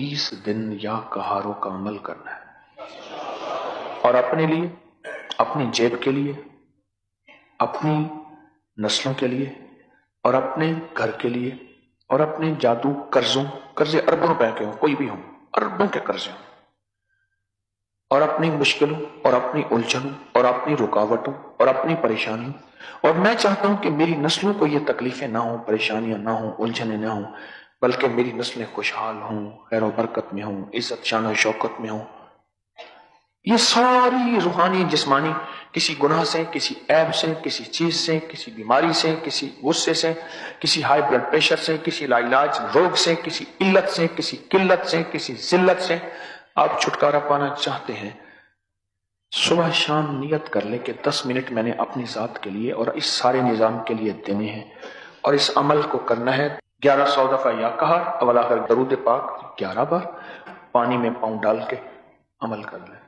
20 दिन या कहारों का अमल करना है, और अपने लिए, अपनी जेब के लिए, अपनी नस्लों के लिए, और अपने घर के लिए, और अपने जादू कर्जे अरबों रुपए के हो, कोई भी हो, अरबों के कर्जे हो, और अपनी मुश्किलों और अपनी उलझनों और अपनी रुकावटों और अपनी परेशानियों, और मैं चाहता हूं कि मेरी नस्लों को ये तकलीफें ना हो, परेशानियां ना हो, उलझने ना हो, बल्कि मेरी नस्लें खुशहाल हों, खैर बरकत में हों, इज्जत शान और शौकत में हों। ये सारी रूहानी जिस्मानी, किसी गुनाह से, किसी ऐब से, किसी चीज से, किसी बीमारी से, किसी गुस्से से, किसी हाई ब्लड प्रेशर से, किसी लाइलाज रोग से, किसी इल्लत से, किसी किल्लत से, किसी जिल्लत से आप छुटकारा पाना चाहते हैं, सुबह शाम नियत कर ले कि 10 मिनट मैंने अपनी जात के लिए और इस सारे निजाम के लिए देने हैं, और इस अमल को करना है 1100 दफा या कहर, अवला कर दरूद पाक 11 बार, पानी में पांव डाल के अमल कर लें।